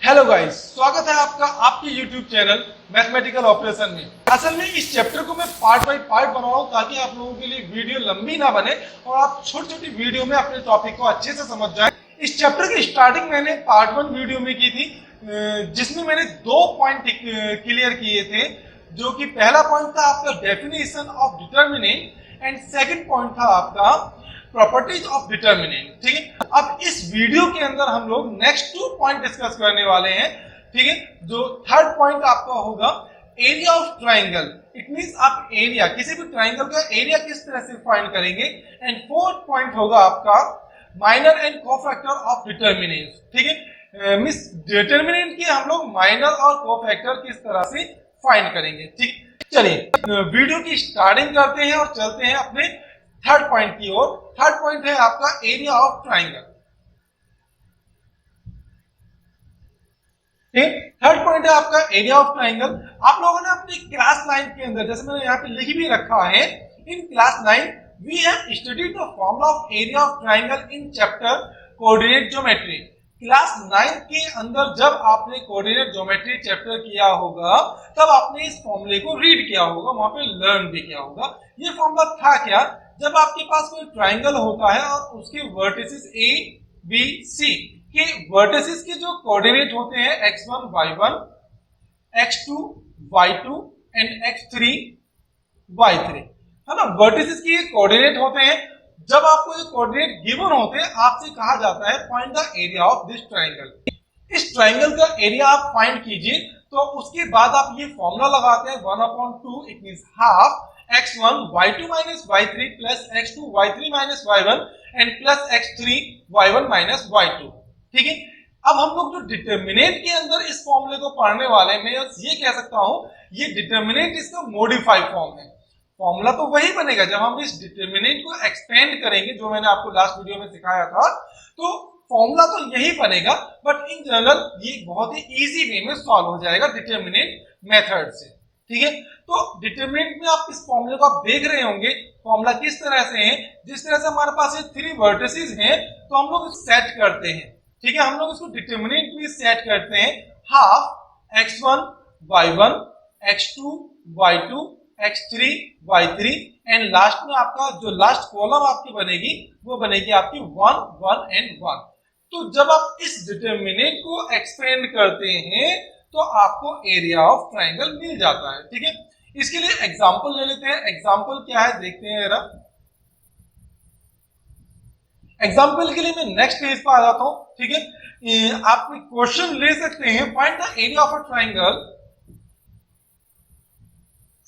Hello guys, स्वागत है आपका आपके YouTube चैनल मैथमेटिकल ऑपरेशन में। असल में इस चैप्टर को मैं पार्ट बाय पार्ट बना रहा हूं ताकि आप लोगों के लिए वीडियो लंबी ना बने और आप छोटी छोटी वीडियो में अपने टॉपिक को अच्छे से समझ जाएं। इस चैप्टर की स्टार्टिंग मैंने पार्ट 1 वीडियो में की थी, जिसमें मैंने 2 पॉइंट क्लियर किए थे, जो कि पहला पॉइंट था आपका definition of determinant and second point था आपका प्रॉपर्टीज ऑफ डिटर्मिनेंट। ठीक है, अब इस वीडियो के अंदर हम लोग नेक्स्ट 2 पॉइंट डिस्कस करने वाले हैं। ठीक है, जो थर्ड पॉइंट आपका होगा area of triangle. It means आप एरिया, किसी भी ट्राइंगल का एरिया किस तरह से फाइंड करेंगे। एंड फोर्थ पॉइंट होगा आपका minor and cofactor of determinant. ठीक है, मींस डिटर्मिनेंट की हम लोग माइनर और कोफैक्टर किस तरह से फाइंड करेंगे। ठीक, चलिए वीडियो की स्टार्टिंग करते हैं और चलते हैं अपने थर्ड पॉइंट की ओर। थर्ड पॉइंट है आपका area of triangle. Third point है आपका एरिया ऑफ ट्राइंगल। आप लोगों ने अपनी क्लास 9 के अंदर, जैसे मैंने यहाँ पे लिख भी रखा है, in class 9 we have studied the formula of area of triangle in chapter coordinate geometry. Class 9 के अंदर जब आपने कोऑर्डिनेट ज्योमेट्री चैप्टर किया होगा तब आपने इस फॉर्मूले को रीड किया होगा, वहां पे लर्न भी किया होगा। ये फॉर्मूला था क्या, जब आपके पास कोई ट्राइंगल होता है और उसके वर्टिसेस ए बी सी के वर्टिसेस के जो कोऑर्डिनेट होते हैं x1 y1 x2 y2 and x3 y3, है ना। वर्टिसेस के कोऑर्डिनेट होते हैं। जब आपको ये कोऑर्डिनेट गिवन होते हैं आपसे कहा जाता है find the area of this triangle. इस ट्राइंगल का एरिया आप फाइंड कीजिए, तो उसके बाद आप ये फॉर्मूला लगाते हैं 1/2, it means half x1 y2 minus y3 plus x2 y3 minus y1 and plus x3 y1 minus y2। ठीक है, अब हम लोग जो डिटर्मिनेंट के अंदर इस फॉर्मूले को पढ़ने वाले हैं, मैं ये कह सकता हूं ये डिटर्मिनेंट इसका मॉडिफाइड फॉर्म है। फॉर्मूला तो वही बनेगा, जब हम इस डिटर्मिनेंट को एक्सपेंड करेंगे, जो मैंने आपको लास्ट वीडियो में सिखाया था, तो फॉर्मूला तो यही बनेगा, बट इन जनरल ये बहुत ही इजी वे में सॉल्व हो जाएगा डिटर्मिनेंट मेथड से। ठीक है, तो डिटरमिनेंट में आप इस फॉर्मूले को आप देख रहे होंगे, फॉर्मूला किस तरह से है। जिस तरह से हमारे पास ये 3 वर्टिसेस हैं तो हम लोग सेट करते हैं। ठीक है, हम लोग इसको डिटरमिनेंट में सेट करते हैं half x1 y1 x2 y2 x3 y3 and last में आपका जो लास्ट कॉलम आपकी बनेगी वो बनेगी आपकी 1 1 एंड 1। तो जब आप इस डिटरमिनेंट को एक्सपेंड करते हैं तो आपको एरिया ऑफ ट्राइंगल मिल जाता है। ठीक है, इसके लिए एग्जांपल ले लेते हैं। एग्जांपल क्या है देखते हैं जरा। एग्जांपल के लिए मैं नेक्स्ट पेज पर आ जाता हूं। ठीक है, आप क्वेश्चन ले सकते हैं, find the area of a triangle,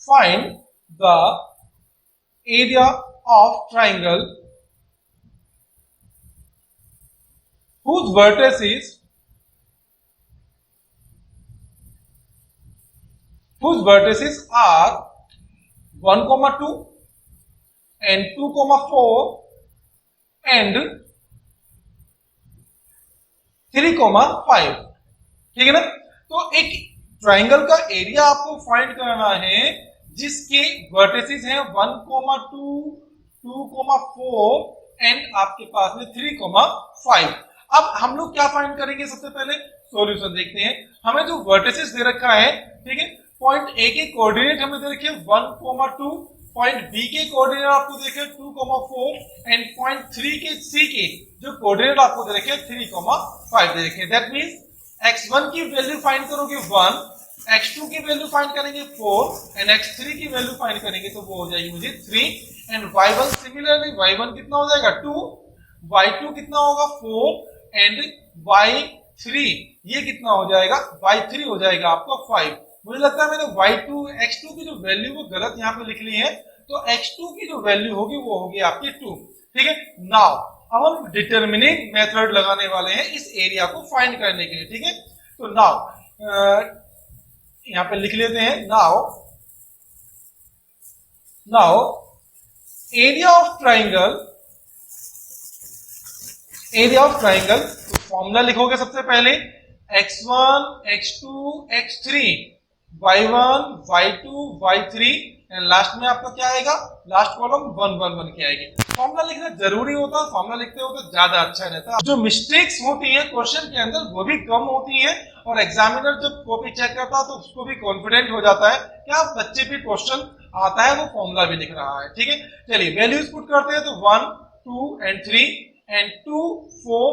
find the area of triangle whose vertices are 1, 2 and 2, 4 and 3, 5। ठीक है ना। तो एक ट्राइंगल का एरिया आपको फाइंड करना है जिसके वर्टिसेस हैं 1, 2, 2, 4 एंड आपके पास में 3, 5। अब हम लोग क्या फाइंड करेंगे, सबसे पहले सॉल्यूशन देखते हैं। हमें जो वर्टिसेस दे रखा है, ठीक है, पॉइंट ए के कोऑर्डिनेट हमें दे रखे 1, 2, पॉइंट बी के कोऑर्डिनेट आपको देखे 2, 4 एंड पॉइंट 3 के सी के जो कोऑर्डिनेट आपको दे रखे 3, 5 दे रखे। दैट मींस x1 की वैल्यू फाइंड करोगे 1, x2 की वैल्यू फाइंड करेंगे 4 एंड x3 की वैल्यू फाइंड करेंगे तो वो हो जाएगी मुझे 3 एंड y1 सिमिलरली y1 कितना हो जाएगा 2, y2 कितना होगा 4 एंड y3 ये कितना हो जाएगा y3 हो जाएगा आपका 5। मुझे लगता है मैंने y2 x2 की जो वैल्यू वो गलत यहाँ पे लिख ली है, तो x2 की जो वैल्यू होगी वो होगी आपकी 2। ठीक है, नाउ अब हम डिटर्मिनेंट मेथड लगाने वाले हैं इस एरिया को फाइंड करने के लिए। ठीक है, तो नाउ यहाँ पे लिख लेते हैं, नाउ एरिया ऑफ ट्राइंगल, तो फॉर्मूला लिखोगे सबसे पहले x1 x2 x3 y1 y2 y3 and last में आपका क्या आएगा, लास्ट कॉलम 1 1 1 की आएगी। फॉर्मूला लिखना जरूरी होता है, फॉर्मूला लिखते हो तो ज्यादा अच्छा रहता है। जो मिस्टेक्स होती है क्वेश्चन के अंदर वो भी कम होती है और एग्जामिनर जब कॉपी चेक करता है तो उसको भी कॉन्फिडेंट हो जाता है कि आप बच्चे पे क्वेश्चन आता है, वो फॉर्मूला भी लिख रहा है। ठीक है, चलिए वैल्यूज पुट करते हैं। तो 1 2 एंड 3 एंड 2 4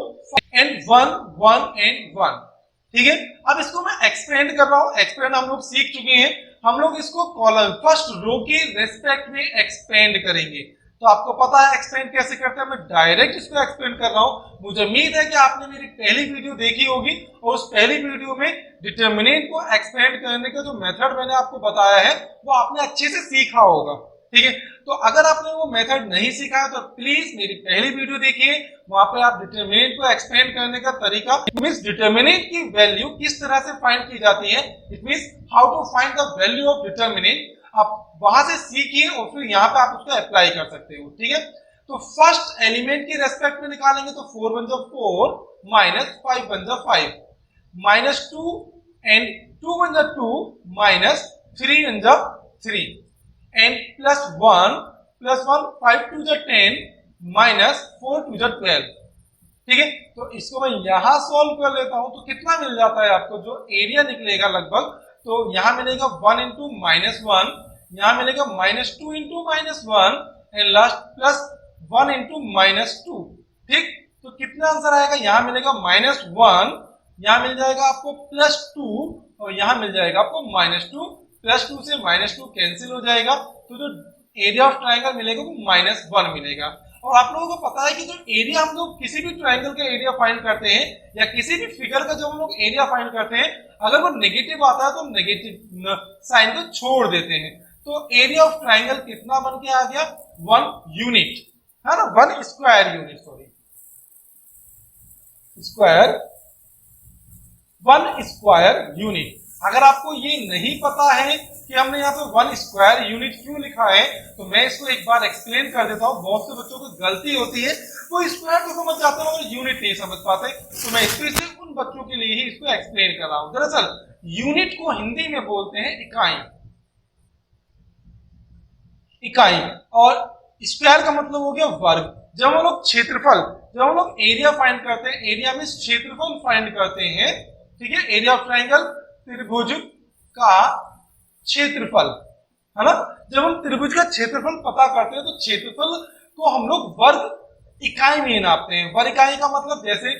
एंड 1 1 एंड 1। ठीक है, अब इसको मैं एक्सपेंड कर रहा हूं। एक्सपेंड हम लोग सीख चुके हैं, हम लोग इसको कॉलम फर्स्ट रो के रेस्पेक्ट में एक्सपेंड करेंगे। तो आपको पता है एक्सपेंड कैसे करते हैं, मैं डायरेक्ट इसको एक्सपेंड कर रहा हूं। मुझे उम्मीद है कि आपने मेरी पहली वीडियो देखी होगी और उस पहली वीडियो में डिटरमिनेंट को एक्सपेंड करने का जो मेथड मैंने आपको बताया है वो आपने अच्छे से सीखा होगा। ठीक है, तो अगर आपने वो मेथड नहीं सीखा है तो प्लीज मेरी पहली वीडियो देखिए, वहां पे आप डिटरमिनेंट को एक्सपेंड करने का तरीका, इट मींस डिटरमिनेंट की वैल्यू किस तरह से फाइंड की जाती है, it means how to find the value of determinant, आप वहां से सीखिए और फिर यहाँ पे आप उसको अप्लाई कर सकते हो। ठीक है, तो फर्स्ट एलिमेंट की रेस्पेक्ट में निकालेंगे तो 4 बन जा 4 माइनस 5 बन जा 5 माइनस 2 एंड 2 बन जा 2 माइनस 3 बन जा 3 एंड प्लस 1 5 2 जा 10 माइनस 4 2 जा 12। ठीक है, तो इसको मैं यहां सॉल्व कर लेता हूं तो कितना मिल जाता है आपको, जो एरिया निकलेगा लगभग, तो यहां मिलेगा 1 इंटू माइनस 1, यहां मिलेगा minus 2 into minus 1 and last plus 1 into minus 2। ठीक, तो कितना आंसर आएगा, यहां मिलेगा माइनस 1, यहां मिल जाएगा आपको प्लस 2 और यहां मिल जाएगा आपको माइनस 2। प्लस 2 से माइनस 2 कैंसिल हो जाएगा, तो जो एरिया ऑफ ट्राइंगल मिलेगा वो माइनस 1 मिलेगा। और आप लोगों को पता है कि जो एरिया हम लोग किसी भी ट्राइंगल का एरिया फाइंड करते हैं या किसी भी फिगर का जब हम लोग एरिया फाइंड करते हैं, अगर वो नेगेटिव आता है तो नेगेटिव साइन को छोड़ देते हैं। तो एरिया ऑफ ट्राइंगल कितना बन के आ गया, 1 यूनिट, है ना, 1 square unit, sorry square, 1 square unit. अगर आपको ये नहीं पता है कि हमने यहाँ पे 1 स्क्वायर यूनिट क्यों लिखा है, तो मैं इसको एक बार एक्सप्लेन कर देता हूँ। बहुत से बच्चों को गलती होती है, वो स्क्वायर को समझ जाते हैं और यूनिट नहीं समझ पाते, तो मैं स्पेशली उन बच्चों के लिए ही इसको एक्सप्लेन कर रहा हूँ। दरअसल यूनिट को हिंदी में बोलते हैं इकाई, इकाई, और स्क्वायर का मतलब हो गया वर्ग। जब हम लोग क्षेत्रफल, जब हम लोग एरिया फाइंड करते हैं, एरिया में क्षेत्रफल फाइंड करते हैं, ठीक है, एरिया ऑफ ट्राइंगल त्रिभुज का क्षेत्रफल, है ना, जब हम त्रिभुज का क्षेत्रफल पता करते हैं तो क्षेत्रफल को हम लोग वर्ग इकाई में नापते हैं। वर्ग इकाई का मतलब जैसे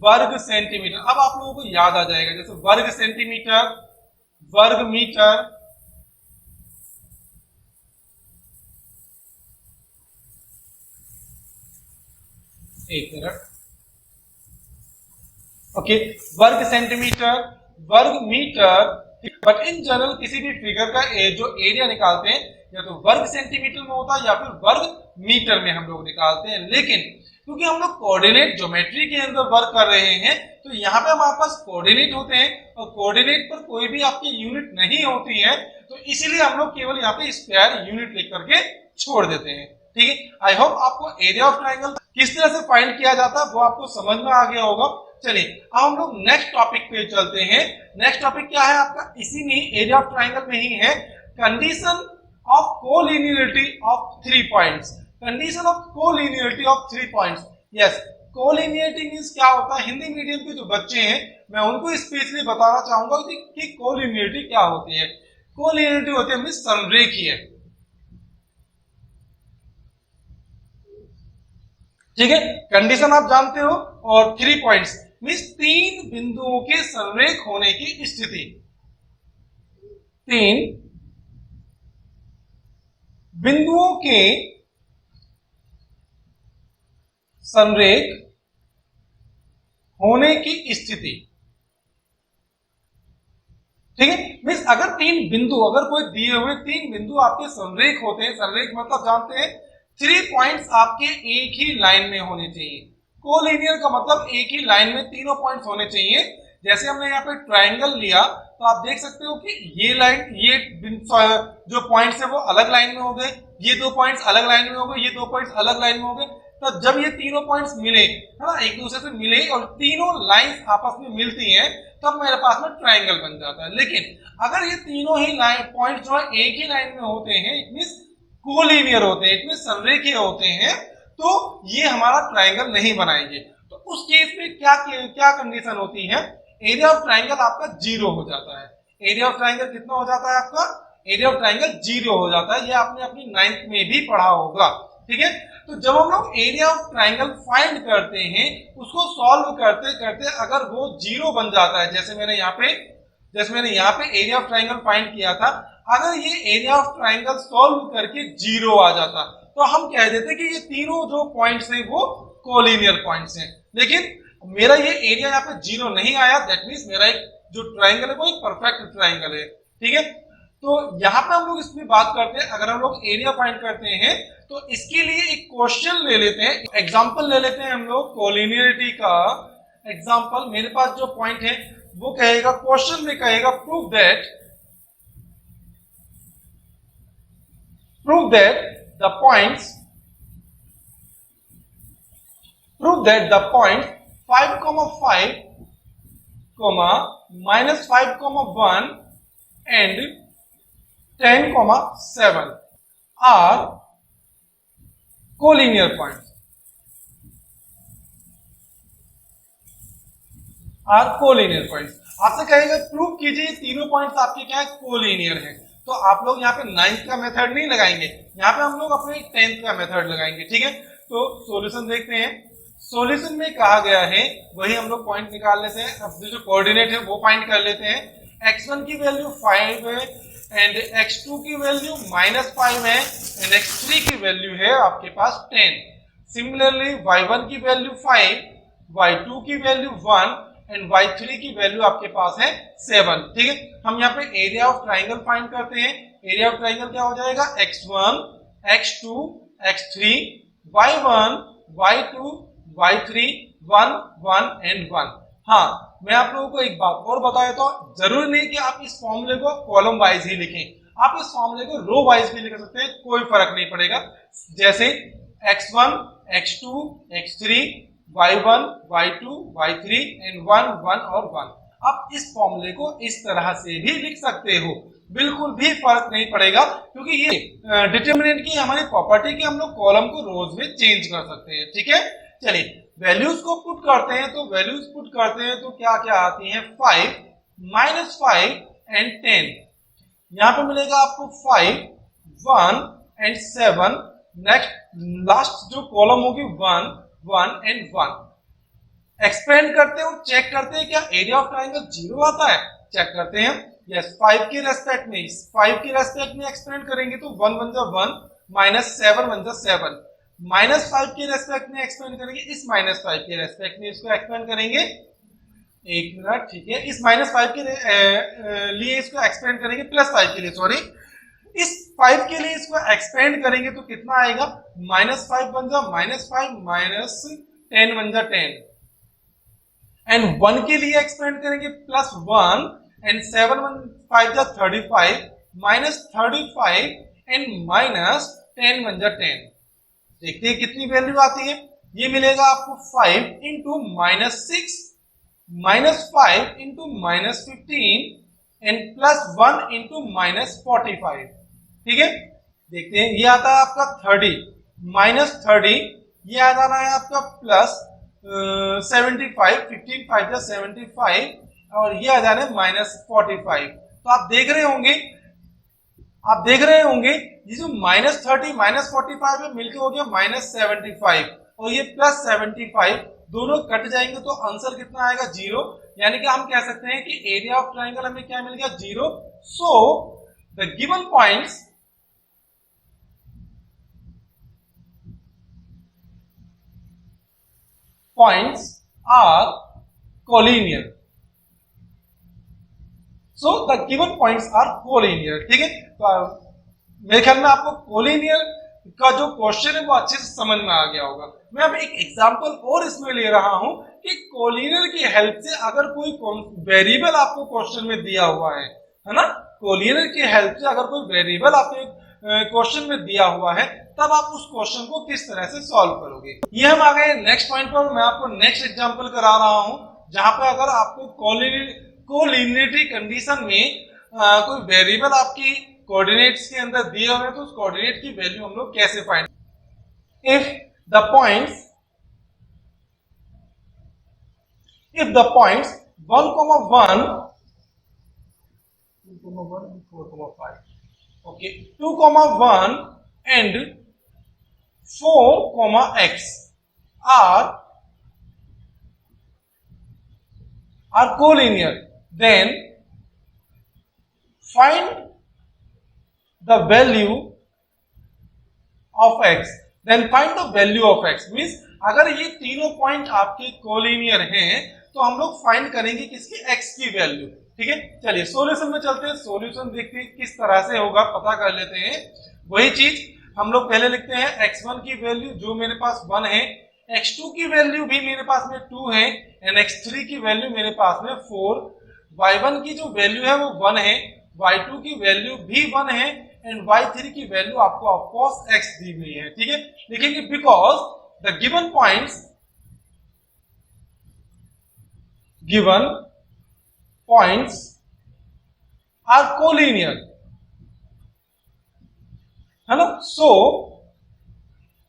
वर्ग सेंटीमीटर, अब आप लोगों को याद आ जाएगा, जैसे वर्ग सेंटीमीटर, वर्ग मीटर, एक मिनट, ओके, वर्ग सेंटीमीटर, वर्ग मीटर। बट इन जनरल किसी भी फिगर का जो एरिया निकालते हैं या तो वर्ग सेंटीमीटर में होता है या फिर वर्ग मीटर में हम लोग निकालते हैं। लेकिन क्योंकि हम लोग कोऑर्डिनेट ज्योमेट्री के अंदर वर्क कर रहे हैं, तो यहाँ पे हमारे पास कोऑर्डिनेट होते हैं और कोऑर्डिनेट पर कोई भी आपकी यूनिट नहीं होती है, तो इसीलिए हम लोग केवल यहाँ पे स्क्वायर यूनिट लिख करके छोड़ देते हैं। ठीक है, आई होप आपको एरिया ऑफ ट्राइंगल किस तरह से फाइंड किया जाता है वो आपको समझ में आ गया होगा। चलिए अब हम लोग नेक्स्ट टॉपिक पे चलते हैं। नेक्स्ट टॉपिक क्या है आपका, इसी में एरिया ऑफ ट्राइंगल में ही है, condition of collinearity of 3 points. Condition of collinearity of 3 points. Yes, collinearity means क्या होता है, हिंदी मीडियम के जो बच्चे हैं मैं उनको स्पेशली बताना चाहूंगा कि कोलिनियरिटी क्या होती है। कोलिनियरिटी होती है मींस संरेखीय, ठीक है, कंडीशन आप जानते हो, और 3 पॉइंट्स मींस 3 बिंदुओं के संरेख होने की स्थिति, 3 बिंदुओं के संरेख होने की स्थिति। ठीक है, मींस अगर 3 बिंदु, अगर कोई दिए हुए 3 बिंदु आपके संरेख होते हैं, संरेख मतलब जानते हैं 3 पॉइंट्स आपके एक ही लाइन में होने चाहिए। कोलिनियर का मतलब एक ही लाइन में तीनों पॉइंट्स होने चाहिए। जैसे हमने यहाँ पे ट्राइंगल लिया तो आप देख सकते हो कि ये लाइन, ये जो पॉइंट्स है वो अलग लाइन में हो गए, ये 2 पॉइंट्स अलग लाइन में हो गए, ये 2 पॉइंट्स अलग लाइन में हो गए। तो जब ये तीनों पॉइंट्स मिले, है ना, एक दूसरे से मिले और तीनों लाइंस आपस में मिलती हैं, तब मेरे पास में ट्राइंगल बन जाता है। लेकिन अगर ये तीनों ही लाइन पॉइंट्स जो है एक ही लाइन में होते हैं, इट मींस कोलिनियर होते हैं, इट मींस संरेखीय होते हैं, तो ये हमारा ट्राइंगल नहीं बनाएंगे। तो उस केस में क्या क्या कंडीशन होती है, एरिया ऑफ ट्राइंगल आपका 0 हो जाता है। एरिया ऑफ ट्राइंगल कितना हो जाता है आपका? एरिया ऑफ ट्राइंगल 0 हो जाता है। ये आपने अपनी 9th में भी पढ़ा होगा, ठीक है। तो जब हम लोग एरिया ऑफ ट्राइंगल फाइंड करते हैं, उसको सॉल्व करते करते अगर वो 0 बन जाता है, जैसे मैंने यहाँ पे एरिया ऑफ ट्राइंगल फाइंड किया था, अगर ये एरिया ऑफ ट्राइंगल सॉल्व करके 0 आ जाता तो हम कह देते कि ये तीनों जो पॉइंट्स हैं वो कोलिनियर पॉइंट्स हैं। लेकिन मेरा ये एरिया यहाँ पे 0 नहीं आया, दैट मीन्स मेरा एक जो ट्राइंगल है वो एक परफेक्ट ट्राइंगल है, ठीक है। तो यहाँ पे हम लोग इसमें बात करते हैं, अगर हम लोग एरिया फाइंड करते हैं तो इसके लिए एक क्वेश्चन ले लेते हैं, एग्जांपल ले लेते हैं हम लोग कोलिनियरिटी का एग्जांपल। मेरे पास जो पॉइंट है वो कहेगा, क्वेश्चन में कहेगा prove that the points 5,5, -5,1 and 10,7 are collinear points. आपसे कहेगा प्रूव कीजिए तीनों पॉइंट्स आपके क्या है, कोलिनियर है। तो आप लोग यहाँ पे 9th का मेथड नहीं लगाएंगे, यहाँ पे हम लोग अपने 10th का मेथड लगाएंगे, ठीक है। तो सॉल्यूशन देखते हैं। सॉल्यूशन में कहा गया है वही हम लोग पॉइंट निकाल लेते हैं। अब जो कोऑर्डिनेट है वो फाइंड कर लेते हैं। x1 की वैल्यू 5 है एंड x2 की वैल्यू -5 है एंड x3 की वैल्यू है आपके पास 10। सिमिलरली y1 की वैल्यू 5, y2 की वैल्यू 1 एंड y3 की वैल्यू आपके पास है 7, ठीक है। हम यहाँ पे एरिया ऑफ ट्राइंगल फाइंड करते हैं। एरिया ऑफ ट्राइंगल क्या हो जाएगा, x1, x2, x3, y1, y2, y3, 1, 1 and 1। हाँ, मैं आप लोगों को एक बात और बताया तो जरूरी नहीं कि आप इस फॉर्मूले को कॉलम वाइज ही लिखें, आप इस फॉर्मूले को रो वाइज भी लिख सकते हैं, कोई फर्क नहीं पड़ेगा। जैसे x1, x2, x3, y1, y2, y3 and 1, 1 और 1। आप इस फॉर्मूले को इस तरह से भी लिख सकते हो, बिल्कुल भी फर्क नहीं पड़ेगा, क्योंकि ये डिटरमिनेंट की हमारी प्रॉपर्टी कि हम लोग कॉलम को रोज में चेंज कर सकते हैं, ठीक है। चलिए वैल्यूज को पुट करते हैं। तो वैल्यूज पुट करते हैं तो क्या क्या आती है, 5, -5 एंड 10। यहाँ पे मिलेगा आपको 5, 1 एंड 7। नेक्स्ट लास्ट जो कॉलम होगी 1, 1 एंड 1। एक्सपेंड करते हैं, चेक करते हैं क्या एरिया ऑफ ट्राइंगल 0 आता है, चेक करते हैं। यस, 5 के रेस्पेक्ट में, 5 के रेस्पेक्ट में एक्सपेंड करेंगे तो 1 1 जा 1, -7 1 जा 7। -5 के रेस्पेक्ट में एक्सपेंड करेंगे, इस -5 के रेस्पेक्ट में इसको एक्सपेंड करेंगे, एक मिनट, ठीक है। इस -5 के लिए इसको एक्सपेंड करेंगे, +5 के लिए, सॉरी, इस 5 के लिए इसको एक्सपेंड करेंगे तो कितना आएगा, -5 बन जा -5, -10 बन जा 10 एंड 1 के लिए एक्सपेंड करेंगे +1 एंड 7 1 5 जा 35, -35 एंड -10 बन जा 10। देखते हैं कितनी वैल्यू आती है। ये मिलेगा आपको 5 इंटू -6, -5 इंटू -15 एंड +1 इंटू -45, ठीक है। देखते हैं, ये आता है आपका 30, -30, ये आ जाना है आपका +75, 15 5 जा 75 और ये आ जाना है -45। तो आप देख रहे होंगे ये जो -30 -45 में मिलकर हो गया -75 और ये +75 दोनों कट जाएंगे तो आंसर कितना आएगा, 0। यानी कि हम कह सकते हैं कि एरिया ऑफ ट्राइंगल हमें क्या मिल गया, 0। So the given points are collinear. So the given points are collinear, ठीक है। तो मेरे ख्याल में आपको कोलिनियर का जो क्वेश्चन है वो अच्छे से समझ में आ गया होगा। मैं अब एक एग्जांपल और इसमें ले रहा हूं कि कोलिनियर की हेल्प से अगर कोई वेरिएबल आपको क्वेश्चन में दिया हुआ है ना, कोलिनियर की हेल्प से अगर कोई वेरिएबल आपको क्वेश्चन में दिया हुआ है तब आप उस क्वेश्चन को किस तरह से सॉल्व करोगे। ये हम आ गए नेक्स्ट पॉइंट पर। मैं आपको नेक्स्ट एग्जांपल करा रहा हूं जहां पे अगर आपको कोलिनियरिटी कंडीशन में कोई वेरिएबल आपकी कोऑर्डिनेट्स के अंदर दिए हुए हैं तो उस कोऑर्डिनेट की वैल्यू हम लोग कैसे find, if the points 1, 1, 2, 1 and 4, 5. Okay, 2, 1 and 4, x are collinear. Then find the value of x. Then find the value of x means अगर ये तीनों पॉइंट आपके कोलिनियर हैं तो हम लोग फाइंड करेंगे किसकी x की वैल्यू। ठीक है, चलिए सॉल्यूशन में चलते हैं। सॉल्यूशन देखते हैं किस तरह से होगा, पता कर लेते हैं। वही चीज हम लोग पहले लिखते हैं x1 की वैल्यू जो मेरे पास 1 है, x2 की वैल्यू भी मेरे पास में 2 है एंड x3 की वैल्यू मेरे पास में 4, y1 की जो वैल्यू है वो 1 है, y2 की वैल्यू भी 1 है एंड y3 की वैल्यू आपको ऑफकोर्स x दी हुई है। ठीक है, लिखेंगे because the given points are collinear, है ना। So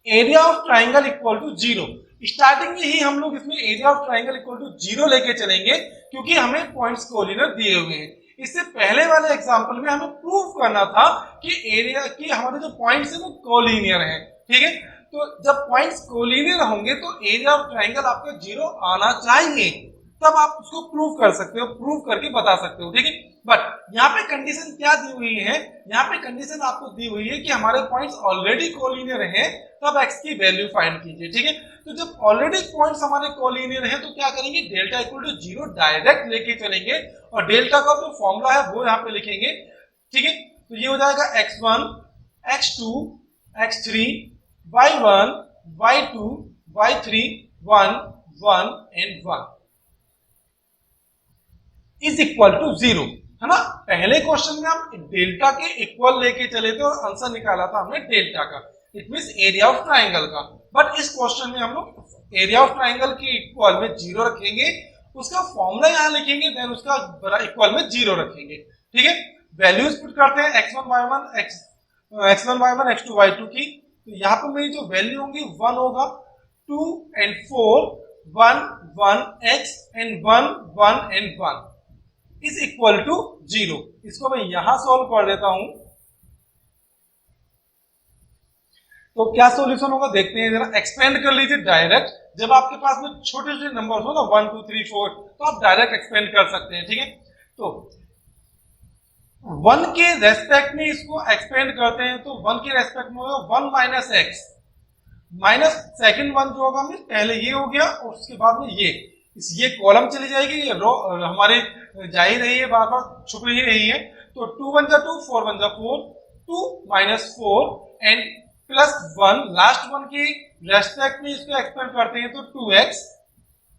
area of triangle equal to 0। Starting में ही हम लोग इसमें area of triangle equal to 0 लेके चलेंगे क्योंकि हमें पॉइंट्स कोलिनियर दिए हुए हैं। इससे पहले वाले एग्जांपल में हमें प्रूव करना था कि एरिया की हमारे जो पॉइंट्स है वो कोलिनियर हैं। ठीक है, तो जब पॉइंट्स कोलिनियर होंगे तो एरिया ऑफ ट्राइंगल आपका 0 आना चाहिए, तब आप उसको प्रूव कर सकते हो, प्रूव करके बता सकते हो। ठीक है, बट यहाँ पे कंडीशन क्या दी हुई है, यहाँ पे कंडीशन आपको दी हुई है कि हमारे पॉइंट्स ऑलरेडी कोलिनियर हैं, तब x की वैल्यू फाइंड कीजिए। ठीक है, तो जब ऑलरेडी पॉइंट्स हमारे कोलिनियर हैं तो क्या करेंगे, डेल्टा इक्वल टू 0 डायरेक्ट लेके चलेंगे और डेल्टा का जो फॉर्मूला है वो यहाँ पे लिखेंगे। ठीक है, तो ये हो जाएगा x1, x2, x3, y1, y2, y3, 1, 1 and 1 is equal to 0, है ना। पहले क्वेश्चन में हम डेल्टा के इक्वल लेके चले थे और आंसर निकाला था हमने डेल्टा का, it means area of triangle का। बट इस क्वेश्चन में हम लोग एरिया ऑफ ट्राइंगल के इक्वल में 0 रखेंगे, उसका फॉर्मूला यहाँ लिखेंगे, देन उसका इक्वल में 0 रखेंगे। ठीक है, वैल्यूज पुट करते हैं x1 y1 x2 y2 की। तो यहाँ पे मेरी जो वैल्यू होंगी 1 होगा, 2 and 4, 1 1 x and 1 1 and 1 is equal to 0। इसको मैं यहां सॉल्व कर देता हूं तो क्या सॉल्यूशन होगा देखते हैं जरा। एक्सपेंड कर लीजिए डायरेक्ट, जब आपके पास में छोटे छोटे नंबर हो ना 1 2 3 4 तो आप डायरेक्ट एक्सपेंड कर सकते हैं। ठीक है, तो 1 के रेस्पेक्ट में इसको एक्सपेंड करते हैं तो 1 के रेस्पेक्ट में होगा 1 माइनस एक्स, माइनस सेकेंड 1 जो होगा पहले ये हो गया और उसके बाद में ये कॉलम चली जाएगी, ये रो हमारे जा ही रही है, बार बार छुप ही रही है। तो 2 1 जा 2, 4 1 जा 4, 2 माइनस 4 एंड प्लस 1, लास्ट 1 की रेस्पेक्ट में इसको एक्सपेंड करते हैं तो 2x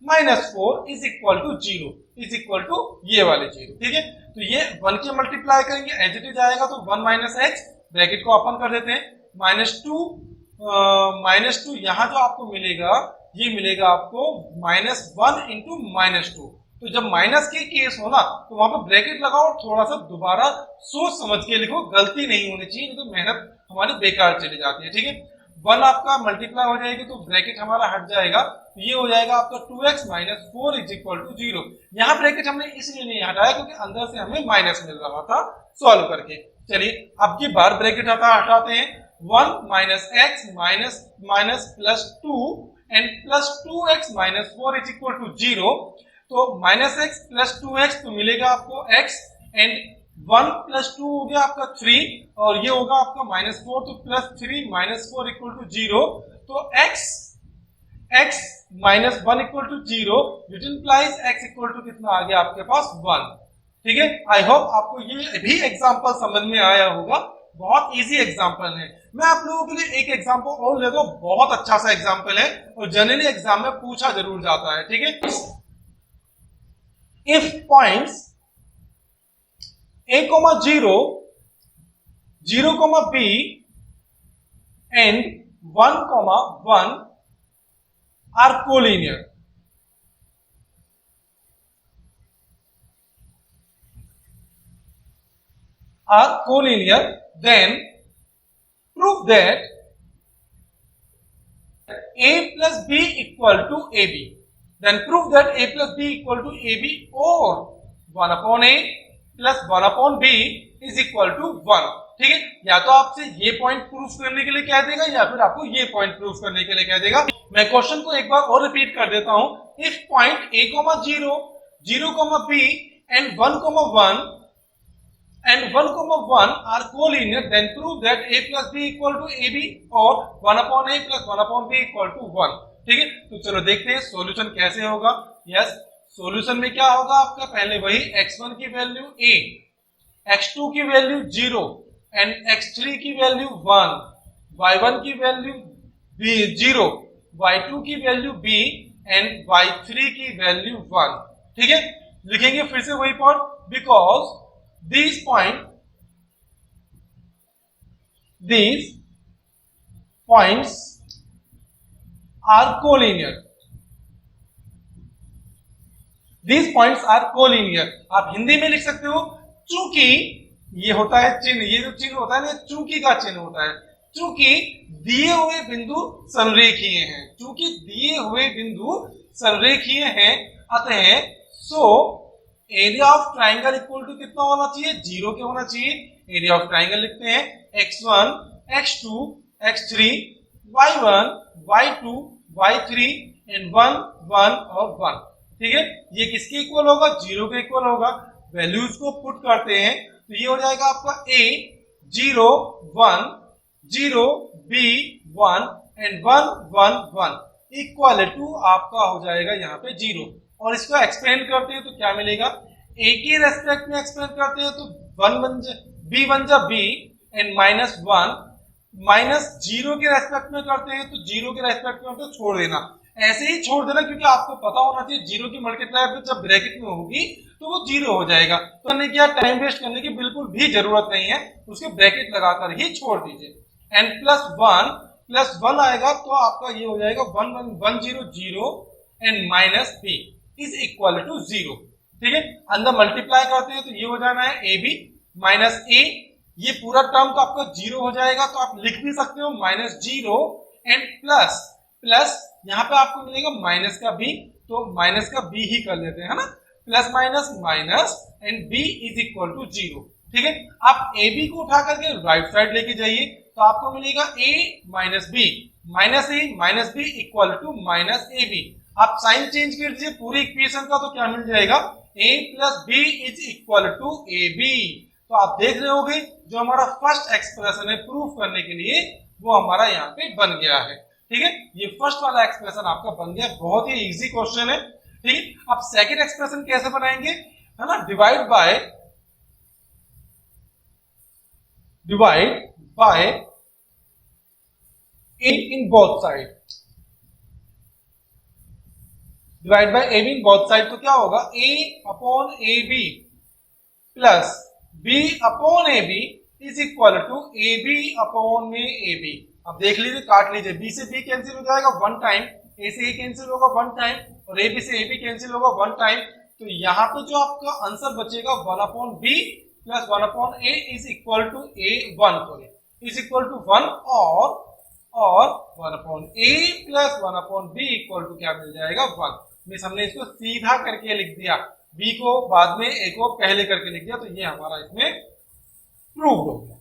minus 4 is equal to 0, is equal to ये वाले 0। ठीक है, तो ये 1 के मल्टीप्लाई करेंगे, एज इट इज आएगा तो 1 माइनस x, ब्रैकेट को ओपन कर देते हैं, माइनस 2 यहां जो आपको मिलेगा ये मिलेगा आपको -1 इंटू -2। तो जब माइनस के केस हो ना तो वहां पर ब्रैकेट लगाओ और थोड़ा सा दोबारा सोच समझ के लिखो, गलती नहीं होनी चाहिए, तो मेहनत हमारी बेकार चली जाती है। ठीक है, 1 आपका मल्टीप्लाई हो जाएगी तो ब्रैकेट हमारा हट जाएगा, तो ये हो जाएगा आपका 2x minus 4 is equal to 0। यहाँ ब्रैकेट हमने इसलिए नहीं हटाया क्योंकि अंदर से हमें माइनस मिल रहा था सॉल्व करके। चलिए अब की बार ब्रैकेट हटाते हैं, 1 minus x minus plus 2 and plus 2x minus 4 is equal to 0। तो माइनस एक्स प्लस 2x तो मिलेगा आपको x एंड 1 प्लस 2 हो गया आपका 3 और ये होगा आपका -4, तो प्लस 3 माइनस 4 इक्वल टू 0। तो x minus 1 equal to 0 which implies x equal to कितना आ गया आपके पास 1। ठीक है, आई होप आपको ये भी एग्जांपल समझ में आया होगा, बहुत इजी एग्जांपल है। मैं आप लोगों के लिए एक एग्जांपल और ले दो, बहुत अच्छा सा एग्जांपल है और जनरली एग्जाम में पूछा जरूर जाता है। ठीक है, if points a, 0, 0, b and 1, 1 are collinear, then prove that a plus b equal to ab। Then prove that a plus b equal to a b और 1 upon a plus 1 upon b is equal to 1। ठीक है, या तो आपसे ये point proof करने के लिए कह देगा या फिर आपको ये पॉइंट प्रूफ करने के लिए कह देगा। मैं क्वेश्चन को एक बार और रिपीट कर देता हूं। If point a, 0, 0, b and 1, 1 and 1, 1 are collinear, then prove that a plus b equal to ab और 1 upon a plus 1 upon b equal to 1। ठीक है, तो चलो देखते हैं सॉल्यूशन कैसे होगा। यस, सॉल्यूशन में क्या होगा आपका, पहले वही x1 की वैल्यू a, x2 की वैल्यू 0 एंड x3 की वैल्यू 1, y1 की वैल्यू 0, y2 की वैल्यू b एंड y3 की वैल्यू 1। ठीक है, लिखेंगे फिर से वही point, because these points are collinear। These points are collinear। आप हिंदी में लिख सकते हो चूंकि ये होता है चिन्ह, ये जो चिन्ह होता है ना, चूंकि का चिन्ह होता है। चूंकि दिए हुए बिंदु संरेखीय हैं, चूंकि दिए हुए बिंदु संरेखीय हैं, अतः so area of triangle equal to कितना होना चाहिए, 0 के होना चाहिए। एरिया ऑफ ट्राइंगल लिखते हैं x1, x2, x3, y1, y2, y3 and 1, 1 और 1। ठीक है, ये किसके इक्वल होगा, 0 के इक्वल होगा। वैल्यूज को पुट करते हैं तो ये हो जाएगा आपका a 0, 1, 0, b 1 and 1, 1, 1 equal to आपका हो जाएगा यहाँ पे 0। और इसको एक्सपेंड करते हैं तो क्या मिलेगा, a के रेस्पेक्ट में एक्सपेंड करते हैं तो 1 b बन जा b एंड -1, माइनस 0 के रेस्पेक्ट में करते हैं तो 0 के रेस्पेक्ट में तो छोड़ देना, ऐसे ही छोड़ देना, क्योंकि आपको पता होना चाहिए 0 की मल्टीप्लाई जब ब्रैकेट में होगी तो वो 0 हो जाएगा। तो हमने क्या, टाइम वेस्ट करने की बिल्कुल भी जरूरत नहीं है, उसके ब्रैकेट लगाकर ही छोड़ दीजिए। एंड प्लस 1 आएगा तो आपका ये हो जाएगा 1, 1, 1, 0, 0 and minus b is equal to 0। ठीक है, अंदर मल्टीप्लाई करते हैं तो ये हो जाना है ए बी माइनस ए, ये पूरा टर्म तो आपका 0 हो जाएगा, तो आप लिख भी सकते हो -0 एंड प्लस यहाँ पे आपको मिलेगा माइनस का b, तो माइनस का b ही कर लेते हैं, है ना, plus minus and b is equal to 0। ठीक है, आप ए बी को उठा करके राइट साइड लेके जाइए तो आपको मिलेगा a minus b minus b equal to minus a b. आप साइन चेंज कर दीजिए पूरी इक्वेशन का तो क्या मिल जाएगा, a plus b is equal to a b. तो आप देख रहे होगे जो हमारा फर्स्ट एक्सप्रेशन है प्रूफ करने के लिए वो हमारा यहाँ पे बन गया है। ठीक है, ये फर्स्ट वाला एक्सप्रेशन आपका बन गया, बहुत ही इजी क्वेश्चन है। ठीक है, अब सेकंड एक्सप्रेशन कैसे बनाएंगे, है ना, divide by a in both side, divide by a in both side, तो क्या होगा, a upon a b plus b upon a b is equal to a b upon में ए बी। अब देख लीजिए, काट लीजिए, b से b कैंसिल हो जाएगा 1 टाइम, a से a कैंसिल होगा 1 टाइम और ab से ab कैंसिल होगा 1 टाइम। तो यहाँ पे जो आपका आंसर बचेगा 1 upon b plus 1 upon a is equal to a 1 is equal to 1 और 1 upon a plus 1 upon b equal to क्या मिल जाएगा 1। मिस हमने इसको सीधा करके लिख दिया, b को बाद में a को पहले करके लिख दिया, तो ये हमारा इसमें प्रूव हो गया।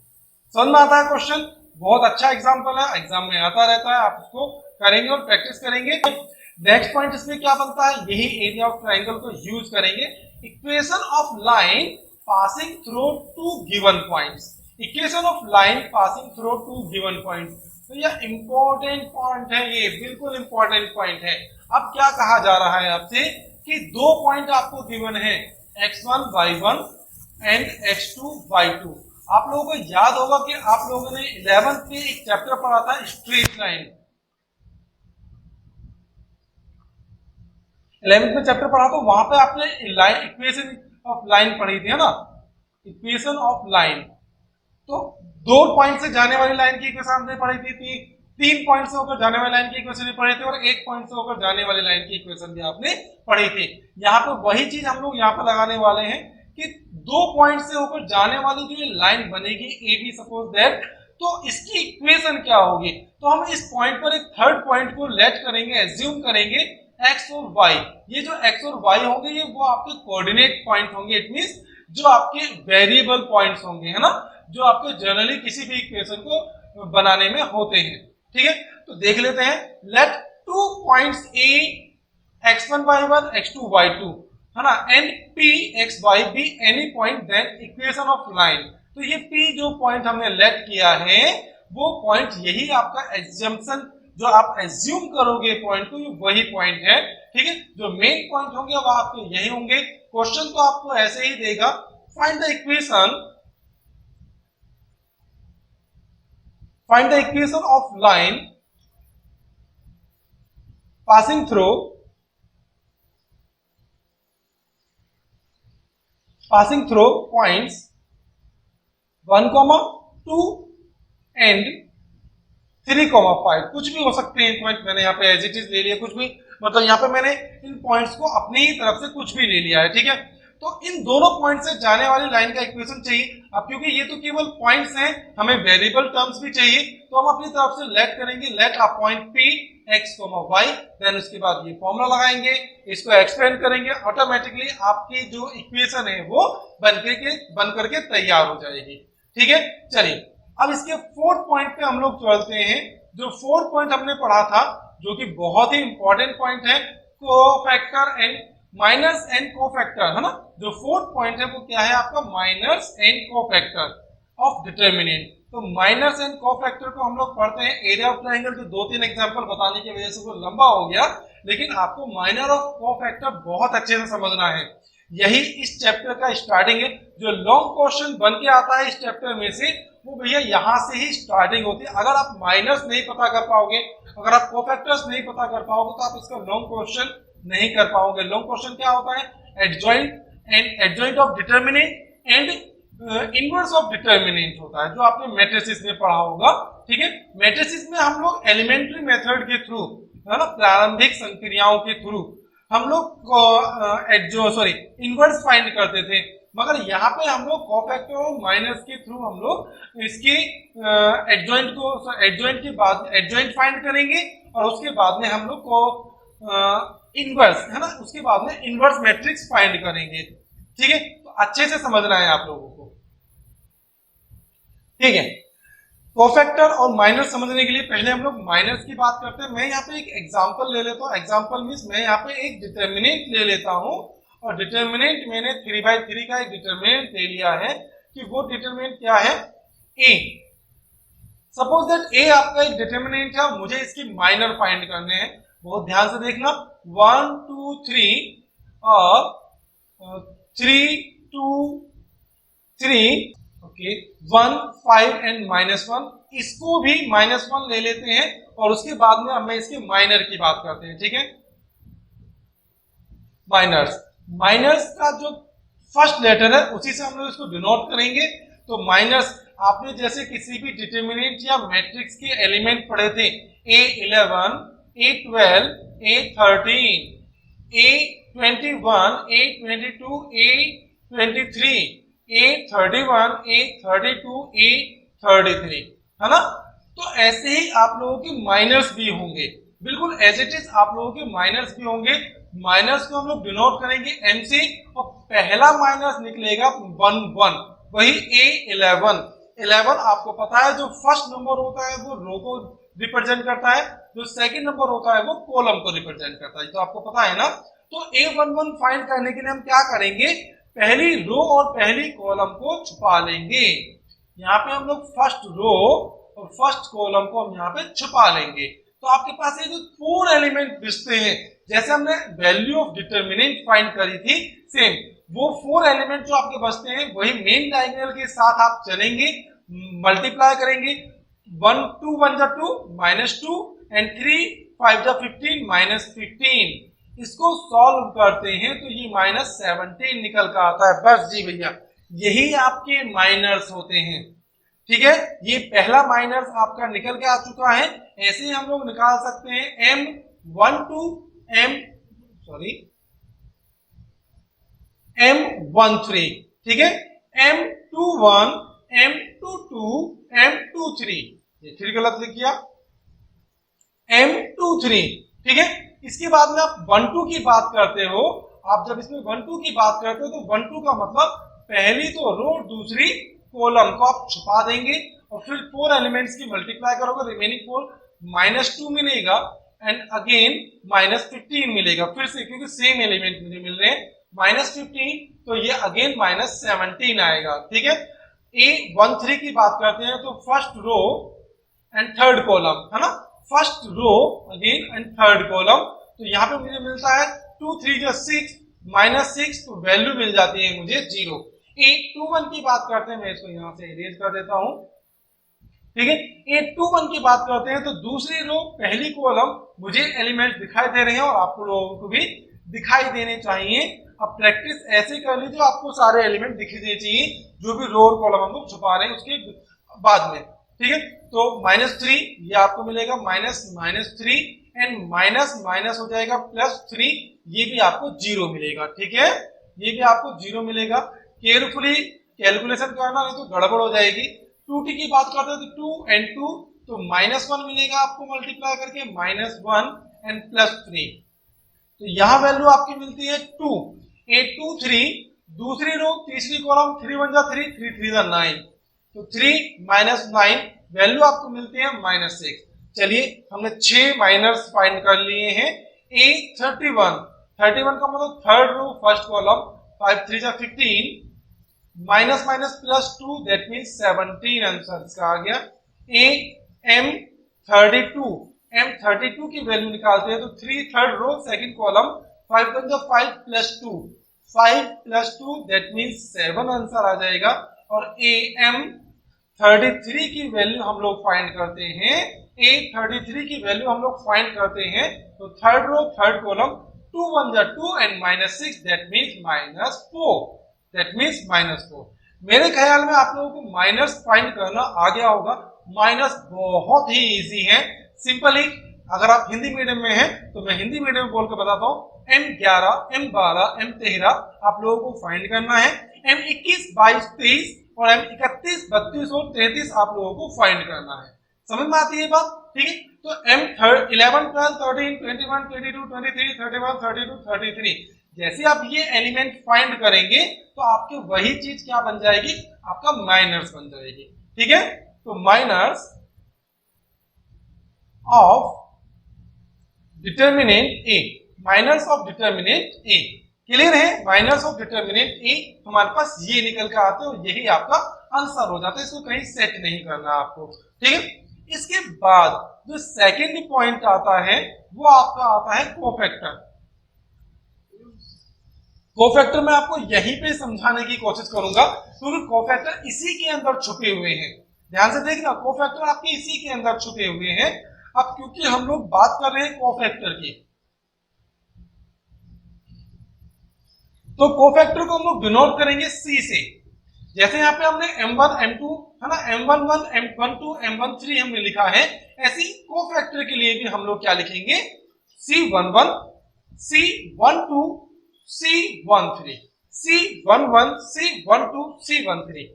समझ में आता है क्वेश्चन, बहुत अच्छा एग्जांपल है, एग्जाम में आता रहता है, आप इसको करेंगे और प्रैक्टिस करेंगे। नेक्स्ट पॉइंट इसमें क्या बनता है, यही एरिया ऑफ ट्राइंगल को यूज करेंगे। Equation of line passing through two given points, equation of line passing through two given points. तो यह इंपॉर्टेंट पॉइंट है, ये बिल्कुल इंपॉर्टेंट पॉइंट है। अब क्या कहा जा रहा है आपसे कि 2 पॉइंट आपको गिवन है, x1 y1 and x2 y2। आप लोगों को याद होगा कि आप लोगों ने 11th में एक चैप्टर पढ़ा था स्ट्रेट लाइन, 11th में चैप्टर पढ़ा तो वहां पे आपने लाइन इक्वेशन ऑफ लाइन पढ़ी थी, है ना, इक्वेशन ऑफ लाइन। तो 2 पॉइंट से जाने वाली लाइन की इक्वेशन आपने पढ़ी थी, 3 पॉइंट से होकर जाने वाली लाइन की इक्वेशन भी पढ़ी थी और 1 पॉइंट से होकर जाने वाली लाइन की इक्वेशन भी आपने पढ़ी थी। यहाँ पे वही चीज हम लोग यहाँ पे लगाने वाले हैं कि 2 पॉइंट से होकर जाने वाली जो ये लाइन बनेगी ए बी सपोज दैट, तो इसकी इक्वेशन क्या होगी। तो हम इस पॉइंट पर एक थर्ड पॉइंट को लेट करेंगे, एज्यूम करेंगे एक्स और वाई, ये जो एक्स और वाई होंगे ये वो आपके कोऑर्डिनेट पॉइंट होंगे, इट मींस जो आपके वेरिएबल पॉइंट्स होंगे, है ना, जो आपके जनरली किसी भी इक्वेशन को बनाने में होते हैं। ठीक है, तो देख लेते हैं। Late 2 points A x1 y1 x2 y2, है ना, and p x y be any point then equation of line. तो ये p जो पॉइंट हमने लेट किया है वो पॉइंट यही आपका एग्जम्पशन, जो आप एज्यूम करोगे पॉइंट को, ये वही पॉइंट है। ठीक है, जो मेन पॉइंट होंगे वो आपके यही होंगे। क्वेश्चन तो आपको ऐसे ही देगा, find the equation of line passing through points 1, 2 and 3, 5, कुछ भी हो सकते हैं पॉइंट। मैंने यहाँ पे एज इट इज ले लिया, कुछ भी, मतलब यहाँ पे मैंने इन पॉइंट्स को अपनी ही तरफ से कुछ भी ले लिया है। ठीक है, तो इन दोनों पॉइंट से जाने वाली लाइन का इक्वेशन चाहिए। अब क्योंकि ये तो केवल पॉइंट्स हैं, हमें वेरिएबल टर्म्स भी चाहिए, तो हम अपनी तरफ से लेट करेंगे, let a point P x, y, देन उसके बाद ये फॉर्मूला लगाएंगे, इसको एक्सपेंड करेंगे, ऑटोमेटिकली आपकी जो इक्वेशन है वो बन करके तैयार हो जाएगी। ठीक है, चलिए अब इसके फोर्थ पॉइंट पे हम लोग चलते हैं। जो फोर्थ पॉइंट हमने पढ़ा था, जो कि बहुत ही इंपॉर्टेंट पॉइंट है, cofactor and minus and cofactor, है ना। जो फोर्थ पॉइंट है वो क्या है आपका, minus and cofactor of determinant. तो माइनस एंड कोफैक्टर को हम लोग पढ़ते हैं एरिया ऑफ ट्रायंगल के 2-3 एग्जांपल बताने की वजह से वो लंबा हो गया, लेकिन आपको माइनर ऑफ कोफैक्टर बहुत अच्छे से समझना है। यही इस चैप्टर का स्टार्टिंग है। जो लॉन्ग क्वेश्चन बन के आता है इस चैप्टर में से, वो भैया यहाँ से ही स्टार्टिंग होती है। अगर आप माइनस नहीं पता कर पाओगे, अगर आप कोफैक्टर्स नहीं पता कर पाओगे, तो आप इसका लॉन्ग क्वेश्चन नहीं कर पाओगे। लॉन्ग क्वेश्चन क्या होता है, adjoint of determinant and inverse of determinant होता है, जो आपने मैट्रिसेस में पढ़ा होगा। ठीक है, मैट्रिसेस में हम लोग एलिमेंट्री मेथड के थ्रू, है ना, प्रारंभिक संक्रियाओं के थ्रू हम लोग इनवर्स फाइंड करते थे, मगर यहाँ पे हम लोग कोफैक्टर और माइनस के थ्रू हम लोग इसकी एडजॉइंट फाइंड करेंगे, और उसके बाद में हम लोग को इनवर्स, है ना, उसके बाद में इनवर्स मैट्रिक्स फाइंड करेंगे। ठीक है, तो अच्छे से समझना है आप लोगों को। ठीक है, कोफैक्टर और माइनस समझने के लिए पहले हम लोग माइनस की बात करते हैं। मैं यहाँ पे एक एग्जांपल ले लेता हूँ। एग्जांपल मींस मैं यहाँ पे एक डिटरमिनेंट ले लेता हूँ, और डिटरमिनेंट मैंने 3/3 का एक डिटरमिनेंट ले लिया है, कि वो डिटरमिनेंट क्या है, ए। सपोज दैट ए आपका एक डिटरमिनेंट है, मुझे इसकी माइनर फाइंड करने हैं। बहुत ध्यान से देखना, 1, 2, 3 और 3, 2, 3, ओके, 1, 5 एंड -1, इसको भी -1 ले लेते हैं, और उसके बाद में हम इसके माइनर की बात करते हैं। ठीक है, माइनर्स का जो फर्स्ट लेटर है उसी से हम लोग इसको डिनोट करेंगे। तो माइनर्स, आपने जैसे किसी भी डिटरमिनेंट या मैट्रिक्स के एलिमेंट पढ़े थे, A11, A12, A13, A21, A22, A23, A31, A32, A33, है ना। तो ऐसे ही आप लोगों के माइनर्स भी होंगे, बिल्कुल एज इट इज आप लोगों के माइनर्स भी होंगे। माइनर्स को हम लोग डिनोट करेंगे M से, और पहला माइनस निकलेगा 1, 1, वही A11। 11 आपको पता है, जो फर्स्ट नंबर होता है वो रो को रिप्रेजेंट करता है, जो सेकंड नंबर होता है वो कॉलम को रिप्रेजेंट करता है, तो आपको पता है ना। तो A11 फाइंड करने के लिए हम क्या करेंगे, पहली रो और पहली कॉलम को छुपा लेंगे। यहाँ पे हम लोग फर्स्ट रो और फर्स्ट कॉलम को हम यहाँ पे छुपा लेंगे। तो आपके पास ये जो 4 एलिमेंट बचते हैं, जैसे हमने वैल्यू ऑफ डिटरमिनेंट फाइंड करी थी, सेम वो 4 एलिमेंट जो आपके बचते हैं, वही मेन डायगोनल के साथ आप चलेंगे, मल्टीप्लाई करेंगे। 1, 2, 1 जा 2, -2 एंड 3, 5 जा 15, -15। इसको सॉल्व करते हैं तो ये -17 निकल कर आता है। बस जी भैया, यही आपके माइनर्स होते हैं। ठीक है, ये पहला माइनर्स आपका निकल के आ चुका है। ऐसे ही हम लोग निकाल सकते हैं M13, ठीक है, M21, M22, M23, ये फिर गलत लिख किया, M23, ठीक है। इसके बाद में आप 1 2 की बात करते हो, आप जब इसमें 1 2 की बात करते हो तो 1 2 का मतलब पहली तो रो दूसरी कॉलम को आप छुपा देंगे और फिर 4 एलिमेंट्स की मल्टीप्लाई करोगे, रिमेनिंग 4 -2 मिलेगा एंड अगेन -15 मिलेगा फिर से, क्योंकि सेम एलिमेंट मुझे मिल रहे हैं। -15 तो ये अगेन -17 आएगा। ठीक है, A13 की बात करते हैं तो first row and third column है ना, first row again and third column, तो यहाँ पे मुझे मिलता है 2 3 जो 6 -6 तो वैल्यू मिल जाती है मुझे 0। A21 की बात करते हैं, मैं इसको यहाँ से इरेज कर देता हूं। ठीक है, A21 की बात करते हैं तो दूसरी रो पहली कॉलम मुझे एलिमेंट दिखाई दे रहे हैं और आपको लोगों को भी दिखाई देने चाहिए। अब प्रैक्टिस ऐसे कर लीजिए आपको सारे एलिमेंट दिखने चाहिए जो भी रो और कॉलम हम लोग छुपा रहे हैं उसके बाद में। ठीक है, तो -3 ये आपको मिलेगा, -3 एंड माइनस हो जाएगा +3, ये भी आपको 0 मिलेगा। ठीक है, ये भी आपको 0 मिलेगा। केयरफुली कैलकुलेशन करना, नहीं तो गड़बड़ हो जाएगी। 2t की बात करते हैं तो 2 and 2 तो -1 मिलेगा आपको मल्टीप्लाई करके, -1 एंड +3, तो यहां वैल्यू आपकी मिलती है 2। A23 दूसरी रो तीसरी कॉलम 3 1 जा 3 3 3 जा 9, तो 3 -9 वैल्यू आपको मिलती है -6। चलिए हमने 6 माइनर्स फाइंड कर लिए हैं। A31 का मतलब थर्ड रो फर्स्ट कॉलम, 5 3 जा 15 -+2 दैट मींस 17 आंसर इसका आ गया। M32 की वैल्यू निकालते हैं तो 3 थर्ड रो सेकंड कॉलम, 5 1 जा 5 +2 दैट मींस 7 आंसर आ जाएगा। और AM33 की वैल्यू हम लोग फाइंड करते हैं, A33 की वैल्यू हम लोग फाइंड करते हैं तो थर्ड रो थर्ड कॉलम, 2 1 जा 2 एंड -6 दैट मींस -4। मेरे ख्याल में आप लोगों को माइनस फाइंड करना आ गया होगा। माइनस बहुत ही इजी है, सिंपली अगर आप हिंदी मीडियम में हैं तो मैं हिंदी मीडियम में बोल के बताता हूँ। M11 M12 M13 आप लोगों को फाइंड करना है। M21 22 23 और M31 32 और 33 आप लोगों को फाइंड करना है। समझ में आती है बात? ठीक है, तो M11 12 13 21 22 23 31 32 33 जैसे आप ये एलिमेंट फाइंड करेंगे तो आपके वही चीज क्या बन जाएगी, आपका माइनर्स बन जाएगी। ठीक है, तो minors of determinant a, minors of determinant a clear है। माइनर्स ऑफ डिटर्मिनेंट ए हमारे पास ये निकल कर आते हैं और यही आपका आंसर हो जाता है, इसको कहीं सेट नहीं करना आपको। ठीक है, इसके बाद जो सेकेंड पॉइंट आता है वो आपका आता है कोफैक्टर। कोफैक्टर मैं आपको यहीं पे समझाने की कोशिश करूंगा क्योंकि कोफैक्टर इसी के अंदर छुपे हुए हैं। ध्यान से देखना, कोफैक्टर आपके इसी के अंदर छुपे हुए हैं। अब क्योंकि हम लोग बात कर रहे हैं कोफैक्टर की, तो कोफैक्टर को हम लोग डिनोट करेंगे C से। जैसे यहाँ पे हमने M1 M2 है ना, M11 M12 M13 हमने लिखा है, ऐसे ही कोफैक्टर के लिए भी हम लोग क्या लिखेंगे, C11 C12 C13 C11 C12 C13।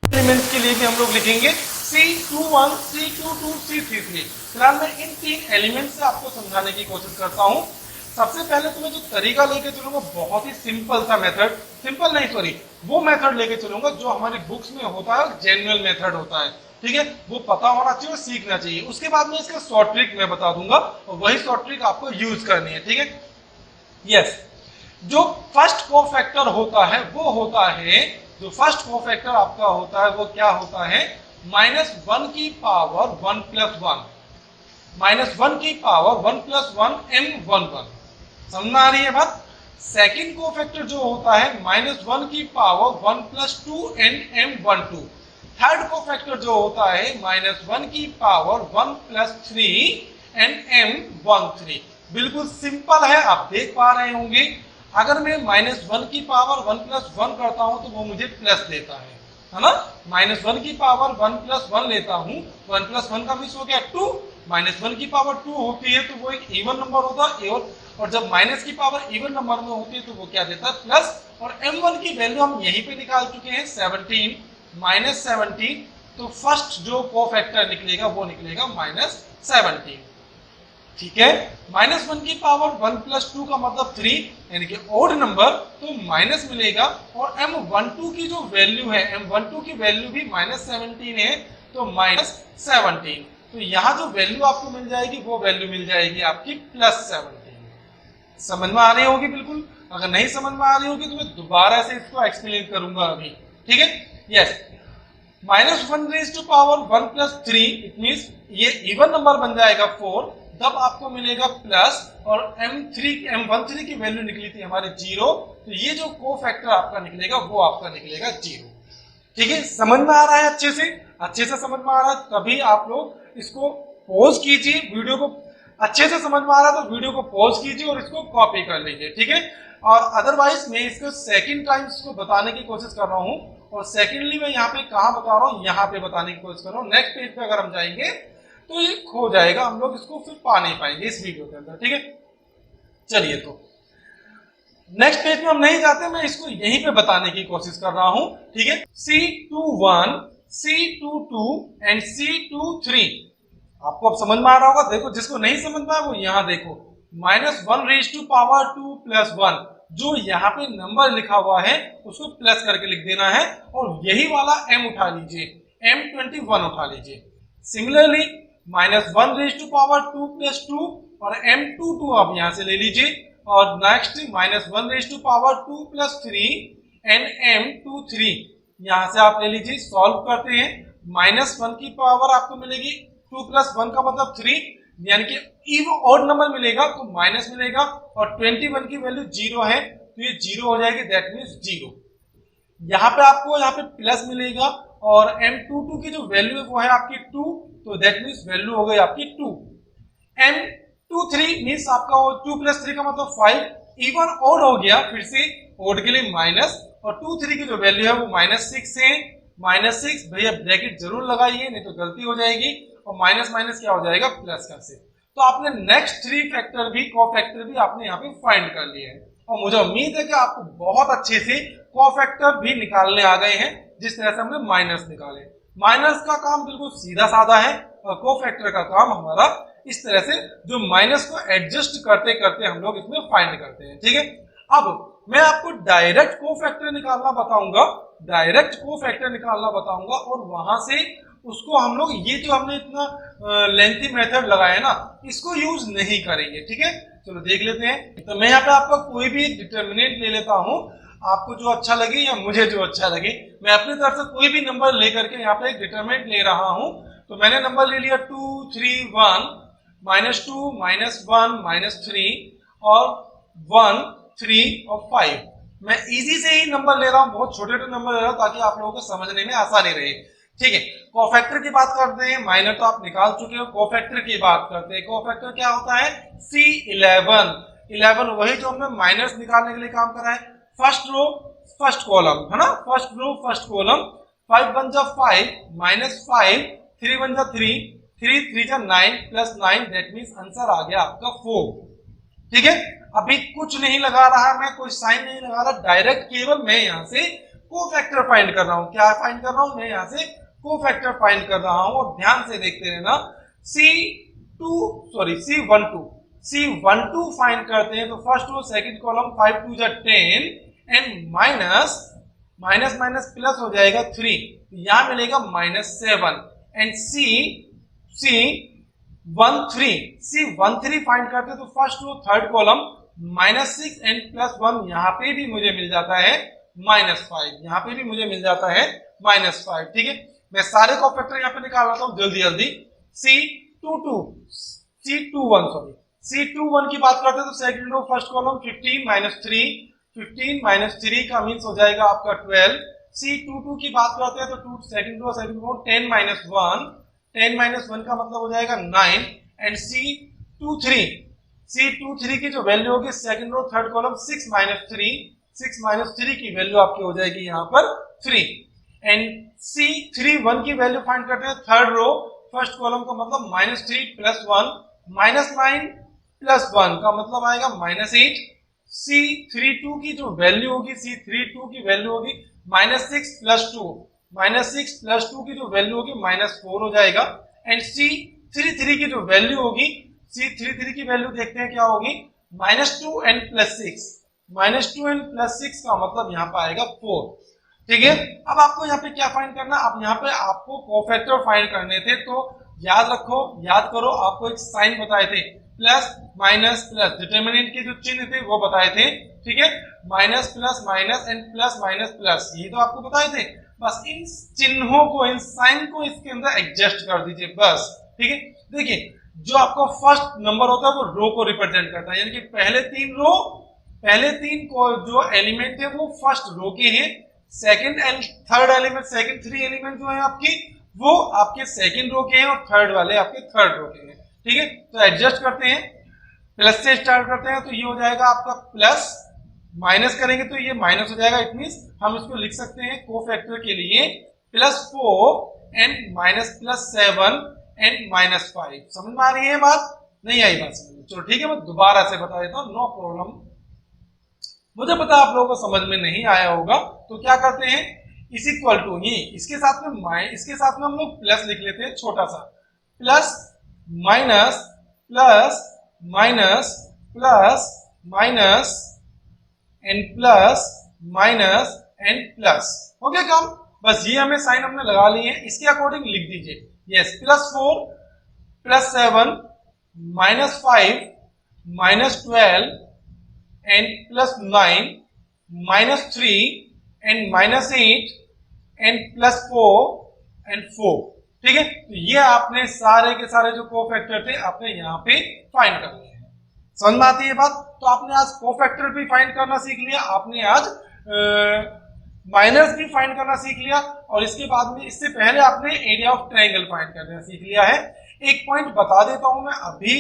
Elements के लिए भी हम लोग लिखेंगे C21 C22 C33। फिलहाल मैं इन तीन एलिमेंट से आपको समझाने की कोशिश करता हूं। सबसे पहले तो मैं जो तरीका लेके चलूंगा बहुत ही सिंपल सा मेथड, सिंपल नहीं सॉरी वो मेथड लेके चलूंगा जो हमारी बुक्स में होता है, जेन्युइन मेथड होता है। ठीक है, वो पता होना चाहिए और सीखना चाहिए। उसके बाद में इसका शॉर्ट ट्रिक मैं बता दूंगा और वही शॉर्ट ट्रिक आपको यूज करनी है। ठीक है, यस, जो फर्स्ट कोफैक्टर होता है वो होता है, जो फर्स्ट कोफैक्टर आपका होता है वो क्या होता है, -1 की पावर 1 + 1, -1 की पावर 1 + 1 M11। समझ आ रही है बात? सेकंड कोफैक्टर जो होता है -1 की power 1 + 2 and M12। Third cofactor जो होता है -1 की पावर 1 + 3 एंड M13। बिल्कुल सिंपल है, आप देख पा रहे होंगे। अगर मैं -1 की पावर 1 + 1 करता हूं तो वो मुझे प्लस देता है ना। -1 की पावर 1 + 1 लेता हूं, 1 + 1 का मिस हो गया 2। -1 की पावर 2 होती है तो वो एक इवन नंबर होता है, और जब माइनस की पावर इवन नंबर में होती है तो वो क्या देता है, प्लस। और M1 की वैल्यू हम यहीं पे निकाल चुके हैं 17 -17, तो फर्स्ट जो कोफैक्टर निकलेगा वो निकलेगा -17। ठीक है। -1 की पावर 1 + 2 का मतलब 3 यानी कि ओड नंबर, तो माइनस मिलेगा। और M12 की जो वैल्यू है, M12 की वैल्यू भी -17 है, तो -17। तो यहाँ जो वैल्यू आपको मिल जाएगी वो वैल्यू मिल जाएगी आपकी +17। समझ में आ रही होगी बिल्कुल। अगर नहीं समझ में आ रही होगी तो मैं दोबारा से इसको एक्सप्लेन करूंगा अभी, ठीक है। Yes, -1 raise to power 1 + 3, it means ये इवन नंबर बन जाएगा 4, तब आपको मिलेगा प्लस। और M13 की वैल्यू निकली थी हमारी 0, तो ये जो कोफैक्टर आपका निकलेगा वो आपका निकलेगा 0। ठीक है, समझ में आ रहा है अच्छे से समझ में आ रहा है, तभी आप लोग इसको पॉज कीजिए, वीडियो को अच्छे से समझ में आ रहा है तो वीडियो को पॉज कीजिए और इसको कॉपी कर लीजिए, ठीक है। और अदरवाइज मैं इसको सेकंड टाइम इसको बताने की कोशिश कर रहा हूँ, और सेकेंडली मैं यहाँ पे कहाँ बता रहा हूँ, यहाँ पे बताने की कोशिश कर रहा हूँ। नेक्स्ट पेज पे अगर हम जाएंगे तो ये खो जाएगा, हम लोग इसको फिर पा नहीं पाएंगे इस वीडियो के अंदर, ठीक है। चलिए, तो नेक्स्ट पेज में हम नहीं जाते, मैं इसको यहीं पे बताने की कोशिश कर रहा हूं, ठीक है। C21, C22 एंड C23 आपको अब समझ में आ रहा होगा। देखो, जिसको नहीं समझ में आया वो यहाँ देखो, -1 रेज़ टू पावर 2 + 1, जो यहाँ पे नंबर लिखा हुआ है उसको प्लस करके लिख देना है, और यही वाला M उठा लीजिए, M21 उठा लीजिए। सिमिलरली -1 रेज़ टू पावर 2 + 2 और M22 आप यहाँ से ले लीजिए, और next -1 raise to power 2 + 3 and M23 यहाँ से आप ले लीजिए। सॉल्व करते हैं, -1 की पावर आपको मिलेगी 2 + 1 का मतलब 3, यानी कि इवन ऑड नंबर मिलेगा तो माइनस मिलेगा, और 21 की वैल्यू 0 है तो ये 0 हो जाएगी, दैट मीन्स 0। यहाँ पे आपको यहाँ पे प्लस मिलेगा, और M22 की जो वैल्यू है वो है आपकी 2, तो दैट मीन्स वैल्यू हो गई आपकी 2। M23 मीन्स आपका 2 + 3 का मतलब 5, इवन ऑड हो गया, फिर से ऑड के लिए माइनस, और 23 की जो वैल्यू है वो -6 है। -6 भैया ब्रैकेट जरूर लगाइए, नहीं तो गलती हो जाएगी, और माइनस माइनस क्या हो जाएगा, प्लस का से। तो आपने नेक्स्ट 3 फैक्टर भी, कोफैक्टर भी आपने यहाँ पे फाइंड कर लिए हैं, और मुझे उम्मीद है कि आपको बहुत अच्छे से कोफैक्टर भी निकालने आ गए हैं, जिस तरह से हमने माइनस निकाले। माइनस का काम बिल्कुल सीधा साधा है, और कोफैक्टर का काम हमारा इस तरह से जो माइनस को एडजस्ट करते करते हम लोग इसमें फाइंड करते हैं, ठीक है। अब मैं आपको डायरेक्ट कोफैक्टर निकालना बताऊंगा, डायरेक्ट कोफैक्टर निकालना बताऊंगा, और वहां से उसको हम लोग, ये जो हमने इतना लेंथी मेथड लगाया ना, इसको यूज नहीं करेंगे, ठीक है। चलो देख लेते हैं। तो मैं यहाँ पे आपका कोई भी डिटर्मिनेंट ले लेता हूँ, आपको जो अच्छा लगे या मुझे जो अच्छा लगे, मैं अपनी तरफ से कोई भी नंबर लेकर के यहाँ पे एक डिटर्मिनेंट ले रहा हूँ। तो मैंने नंबर ले लिया 2, 3, 1, -2, -1, -3 और 1, 3 और 5। मैं इजी से ही नंबर ले रहा हूँ, बहुत छोटे छोटे नंबर ले रहा हूँ, ताकि आप लोगों को समझने में आसानी रहे, ठीक है। कोफैक्टर की बात करते हैं, माइनर तो आप निकाल चुके हो, कोफैक्टर की बात करते हैं। कोफैक्टर क्या होता है, C11, 11 वही जो हमने माइनस निकालने के लिए काम करा है। फर्स्ट रो फर्स्ट कॉलम है ना, first row first column, 5 × 5 -5, 3 × 3, 3 × 3 = 9 + 9, that means answer आ गया आपका 4, ठीक है। अभी कुछ नहीं लगा रहा मैं, कोई साइन नहीं लगा रहा, डायरेक्ट केवल मैं यहाँ से कोफैक्टर फाइंड कर रहा हूँ। क्या फाइंड कर रहा हूँ, मैं यहाँ से कोफैक्टर फाइंड कर रहा हूँ, और ध्यान से देखते रहना। C12 फाइंड करते हैं, तो first row second column, 5 × 2 = 10 and minus minus plus हो जाएगा 3, यहाँ मिलेगा -7 एंड C13 फाइंड करते हैं, तो first row third column, -6 and +1, यहाँ पे भी मुझे मिल जाता है -5, यहाँ पे भी मुझे मिल जाता है -5, ठीक है। मैं सारे कोफैक्टर यहाँ पे निकाल रहा हूँ जल्दी जल्दी। C21 की बात करते हैं, तो सेकंड रो फर्स्ट कॉलम, 15 - 3, 15 - 3 का मीन्स हो जाएगा आपका 12। C22 की बात करते हैं, तो सेकंड रो 10 - 1 का मतलब हो जाएगा 9 एंड C23 की जो वैल्यू होगी सेकंड रो थर्ड कॉलम, 6 - 3 की वैल्यू आपकी हो जाएगी यहाँ पर 3 एंड C31 की वैल्यू फाइंड करते हैं, थर्ड रो फर्स्ट कॉलम का मतलब -3 + 1, -9 + 1 का मतलब आएगा -8। C32 की जो वैल्यू होगी, C32 की वैल्यू होगी -6 + 2, -6 + 2 की जो वैल्यू होगी -4 हो जाएगा, एंड C33 की जो वैल्यू होगी C33 की वैल्यू देखते हैं क्या होगी, -2n+6। -2n+6 का मतलब यहाँ पे आएगा 4। ठीक है, अब आपको यहाँ पे क्या फाइंड करना, अब यहाँ पे आपको कोफैक्टर फाइंड करने थे, तो याद रखो, याद करो, आपको एक साइन बताए थे, प्लस माइनस प्लस, डिटर्मिनेंट के जो चिन्ह थे वो बताए थे। ठीक है, minus plus minus and plus minus plus, ये तो आपको बताए थे। बस इन चिन्हों को, इन साइन को इसके अंदर एडजस्ट कर दीजिए बस। ठीक है, देखिए जो आपका फर्स्ट नंबर होता है वो रो को रिप्रेजेंट करता है, यानी कि पहले तीन को जो एलिमेंट है वो फर्स्ट रो के हैं, second and third element, second 3 element जो है आपकी वो आपके सेकंड रो के हैं और थर्ड वाले आपके थर्ड रो के हैं। ठीक है, तो एडजस्ट करते हैं, प्लस से स्टार्ट करते हैं, तो ये हो जाएगा आपका प्लस, माइनस करेंगे तो ये माइनस हो जाएगा। इट मींस हम इसको लिख सकते हैं कोफैक्टर के लिए +4 एंड -+7 एंड -5। समझ में आ रही है बात, नहीं आई बात समझ में? चलो ठीक है, मैं दोबारा से बता देता हूँ, नो प्रॉब्लम। मुझे पता आप लोगों को समझ में नहीं आया होगा, तो क्या करते हैं, इस इक्वल टू ही इसके साथ में हम लोग प्लस लिख लेते हैं, छोटा सा, plus minus plus minus plus minus and plus minus and plus. हो गया काम, बस ये हमें साइन हमने लगा लिए हैं, इसके अकॉर्डिंग लिख दीजिए। Yes, +4 +7 -5 -12 and +9 -3 and -8 and +4 and 4। ठीक है, तो ये आपने सारे के सारे जो कोफैक्टर थे आपने यहाँ पे फाइंड कर लिए हैं। समझ में आती है बात? तो आपने आज कोफैक्टर भी फाइंड करना सीख लिया, आपने आज माइनस भी फाइंड करना सीख लिया, और इसके बाद में, इससे पहले आपने एरिया ऑफ ट्रायंगल फाइंड करना सीख लिया है। एक पॉइंट बता देता हूं मैं, अभी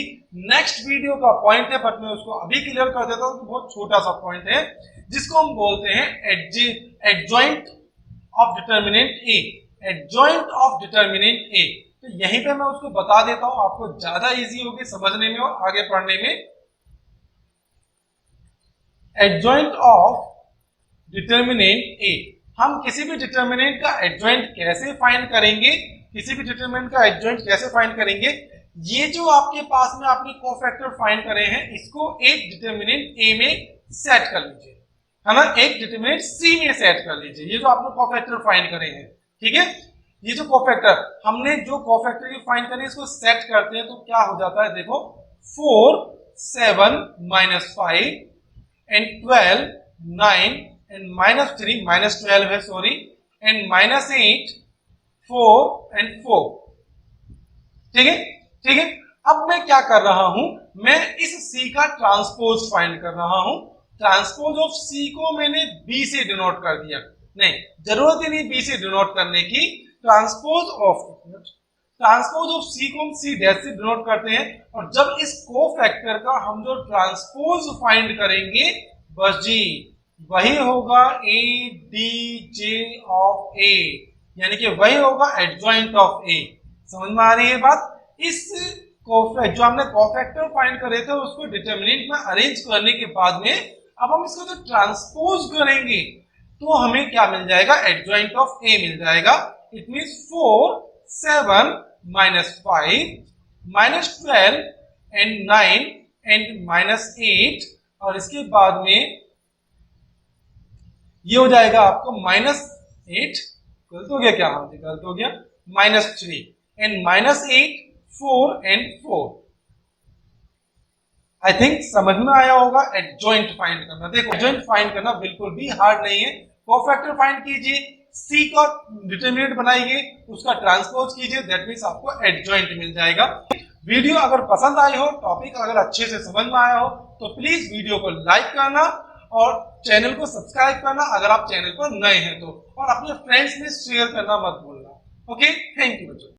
नेक्स्ट वीडियो का पॉइंट है, बट मैं उसको अभी क्लियर कर देता हूं। बहुत छोटा सा पॉइंट है जिसको हम बोलते हैं adjoint of determinant A. Adjoint of determinant A, तो यहीं पे मैं उसको बता देता हूं, आपको ज्यादा इजी होगी समझने में और आगे पढ़ने में। एडजॉइंट ऑफ डिटर्मिनेंट ए, हम किसी भी डिटर्मिनेंट का एडजॉइंट कैसे फाइंड करेंगे, किसी भी डिटरमिनेंट का एडजॉइंट कैसे फाइंड करेंगे, ये जो आपके पास में आपने कोफैक्टर फाइंड करे हैं, इसको एक डिटरमिनेंट ए में सेट कर लीजिए, है ना, एक डिटरमिनेंट सी में सेट कर लीजिए। ये जो आपने कोफैक्टर फाइंड करे हैं, ठीक है, ये जो कोफैक्टर हमने जो कोफैक्टर की फाइंड करे इसको सेट करते हैं, तो क्या हो जाता है, देखो 4 7 -5 and 12 9 and -3 -12 है सॉरी, and -8 4 and 4। ठीक है, ठीक है। अब मैं क्या कर रहा हूं, मैं इस C का ट्रांसपोज फाइंड कर रहा हूं। ट्रांसपोज ऑफ C को मैंने B से डिनोट कर दिया, नहीं जरूरत ही नहीं B से डिनोट करने की। ट्रांसपोज ऑफ C को हम C डैश से डिनोट करते हैं, और जब इस कोफैक्टर का हम जो ट्रांसपोज फाइंड करेंगे, बस जी वही होगा ADJ ऑफ A, यानी कि वही होगा एडजॉइंट ऑफ A। समझ में आ रही है बात? इस जो हमने कोफैक्टर फाइंड करे थे उसको डिटरमिनेंट में अरेंज करने के बाद में अब हम इसको जो ट्रांसपोज करेंगे तो हमें क्या मिल जाएगा, एडजॉइंट ऑफ A मिल जाएगा। इट मींस 4 7 -5 -12 and 9 and -8, और इसके बाद में ये हो जाएगा आपको -8, गलत हो गया क्या, हाँ जी गलत हो गया, -3 and -8 4 and 4। आई थिंक समझ में आया होगा एडजॉइंट फाइंड करना। देखो एडजॉइंट फाइंड करना बिल्कुल भी हार्ड नहीं है। कोफैक्टर फाइंड कीजिए, C का डिटरमिनेंट बनाइए, उसका ट्रांसपोज कीजिए, दैट मींस आपको एडजॉइंट मिल जाएगा। वीडियो अगर पसंद आई हो, टॉपिक अगर अच्छे से समझ में आया हो, तो प्लीज वीडियो को लाइक करना और चैनल को सब्सक्राइब करना अगर आप चैनल पर नए हैं तो, और अपने फ्रेंड्स में शेयर करना मत भूलना। ओके, थैंक यू बच्चों।